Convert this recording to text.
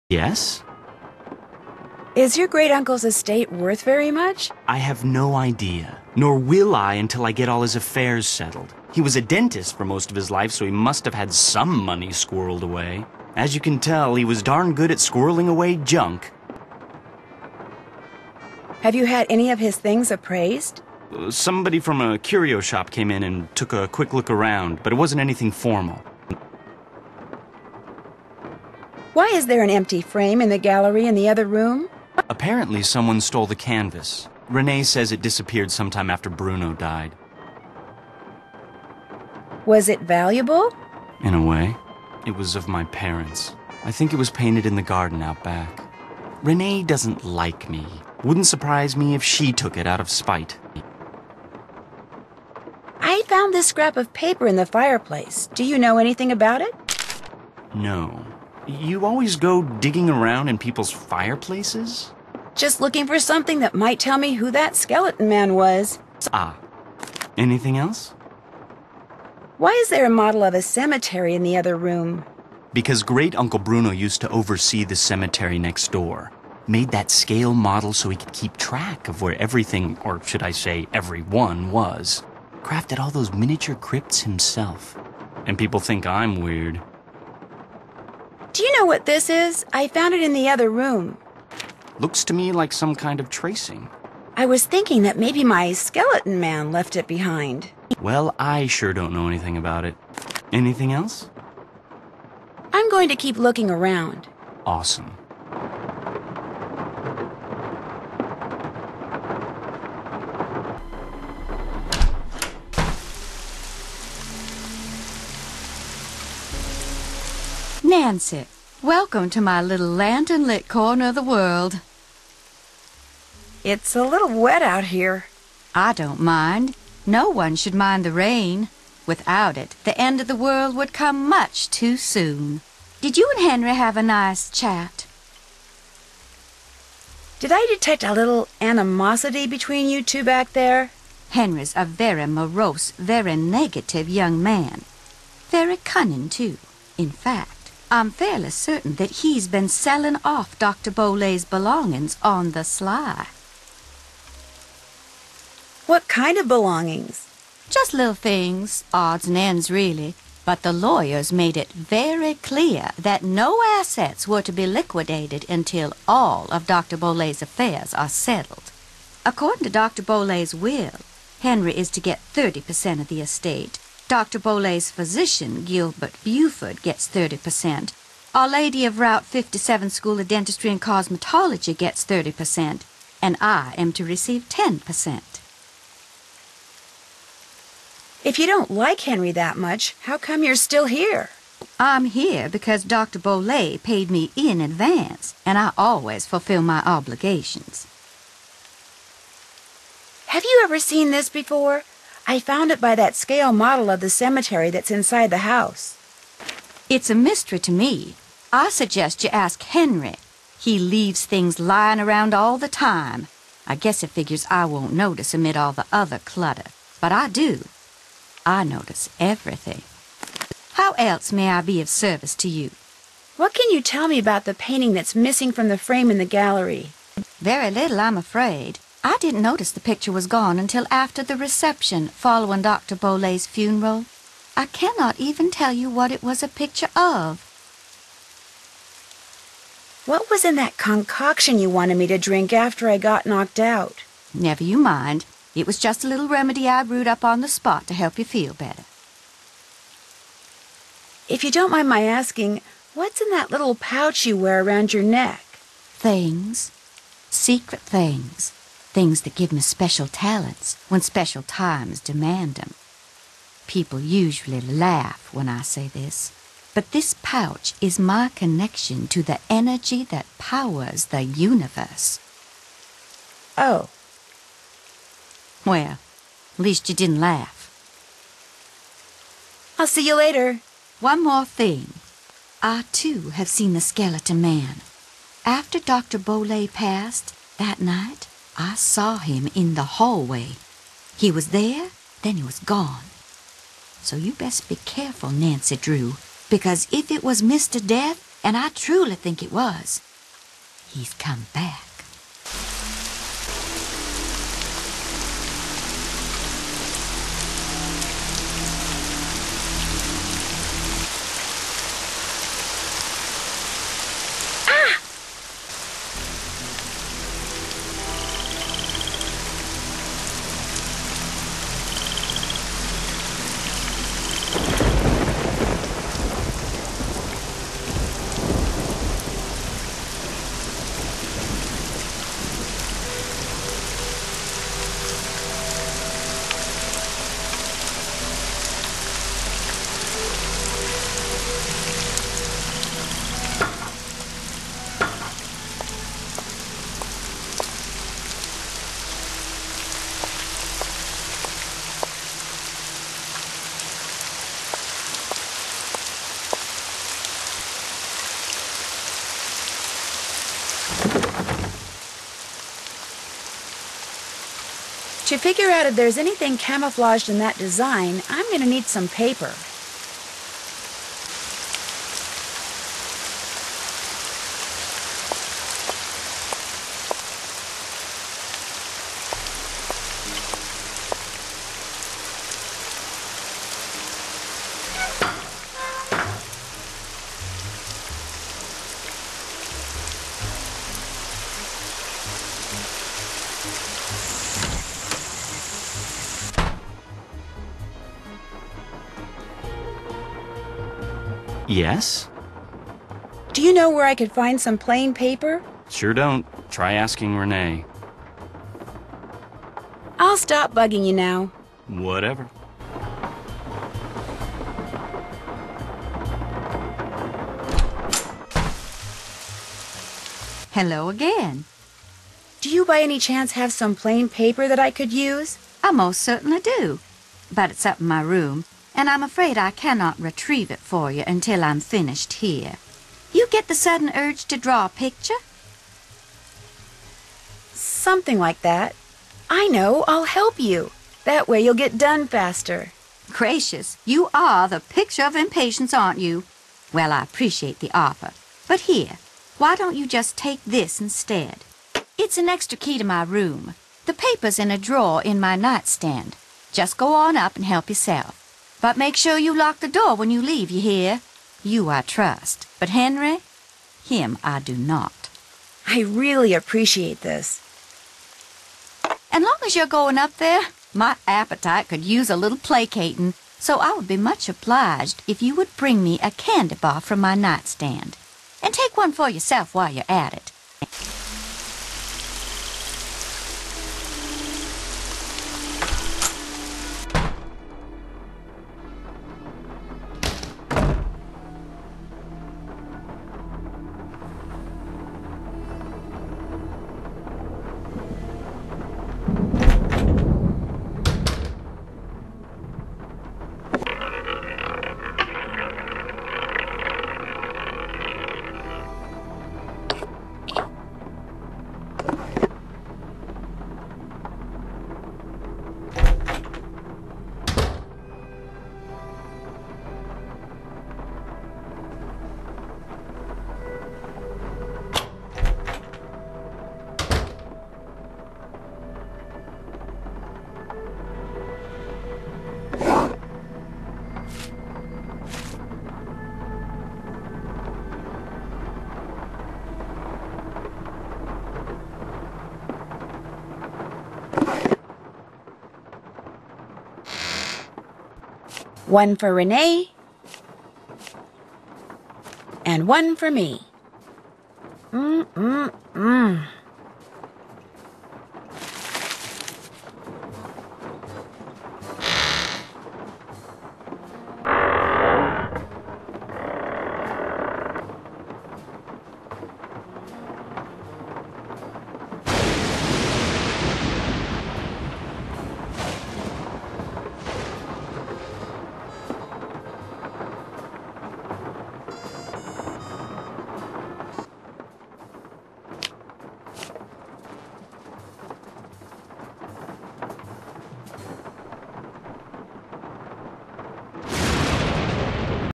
Yes? Is your great-uncle's estate worth very much? I have no idea, nor will I until I get all his affairs settled. He was a dentist for most of his life, so he must have had some money squirreled away. As you can tell, he was darn good at squirreling away junk. Have you had any of his things appraised? Somebody from a curio shop came in and took a quick look around, but it wasn't anything formal. Why is there an empty frame in the gallery in the other room? Apparently someone stole the canvas. Renée says it disappeared sometime after Bruno died. Was it valuable? In a way. It was of my parents. I think it was painted in the garden out back. Renée doesn't like me. Wouldn't surprise me if she took it out of spite. I found this scrap of paper in the fireplace. Do you know anything about it? No. You always go digging around in people's fireplaces? Just looking for something that might tell me who that skeleton man was. Ah. Anything else? Why is there a model of a cemetery in the other room? Because Great-Uncle Bruno used to oversee the cemetery next door. Made that scale model so he could keep track of where everything, or should I say everyone, was. Crafted all those miniature crypts himself. And people think I'm weird. Do you know what this is? I found it in the other room. Looks to me like some kind of tracing. I was thinking that maybe my skeleton man left it behind. Well, I sure don't know anything about it. Anything else? I'm going to keep looking around. Awesome. Nancy, welcome to my little lantern-lit corner of the world. It's a little wet out here. I don't mind. No one should mind the rain. Without it, the end of the world would come much too soon. Did you and Henry have a nice chat? Did I detect a little animosity between you two back there? Henry's a very morose, very negative young man. Very cunning, too. In fact, I'm fairly certain that he's been selling off Dr. Bolet's belongings on the sly. What kind of belongings? Just little things, odds and ends really. But the lawyers made it very clear that no assets were to be liquidated until all of Dr. Bolet's affairs are settled. According to Dr. Bolet's will, Henry is to get 30% of the estate. Dr. Bolet's physician, Gilbert Buford, gets 30%. Our Lady of Route 57 School of Dentistry and Cosmetology gets 30%. And I am to receive 10%. If you don't like Henry that much, how come you're still here? I'm here because Dr. Bolet paid me in advance, and I always fulfill my obligations. Have you ever seen this before? I found it by that scale model of the cemetery that's inside the house. It's a mystery to me. I suggest you ask Henry. He leaves things lying around all the time. I guess it figures I won't notice amid all the other clutter. But I do. I notice everything. How else may I be of service to you? What can you tell me about the painting that's missing from the frame in the gallery? Very little, I'm afraid. I didn't notice the picture was gone until after the reception following Dr. Bolet's funeral. I cannot even tell you what it was a picture of. What was in that concoction you wanted me to drink after I got knocked out? Never you mind. It was just a little remedy I brewed up on the spot to help you feel better. If you don't mind my asking, what's in that little pouch you wear around your neck? Things. Secret things. Things that give me special talents when special times demand them. People usually laugh when I say this, but this pouch is my connection to the energy that powers the universe. Oh. Well, at least you didn't laugh. I'll see you later. One more thing. I, too, have seen the skeleton man. After Dr. Bolet passed, that night, I saw him in the hallway. He was there, then he was gone. So you best be careful, Nancy Drew, because if it was Mr. Death, and I truly think it was. He's come back. To figure out if there's anything camouflaged in that design, I'm going to need some paper. Yes? Do you know where I could find some plain paper? Sure don't. Try asking Renee. I'll stop bugging you now. Whatever. Hello again. Do you by any chance have some plain paper that I could use? I most certainly do. But it's up in my room, and I'm afraid I cannot retrieve it for you until I'm finished here. You get the sudden urge to draw a picture? Something like that. I know, I'll help you. That way you'll get done faster. Gracious, you are the picture of impatience, aren't you? Well, I appreciate the offer. But here, why don't you just take this instead? It's an extra key to my room. The paper's in a drawer in my nightstand. Just go on up and help yourself. But make sure you lock the door when you leave, you hear? You I trust. But Henry, him I do not. I really appreciate this. And long as you're going up there, my appetite could use a little placating, so I would be much obliged if you would bring me a candy bar from my nightstand. And take one for yourself while you're at it. One for Renee, and one for me.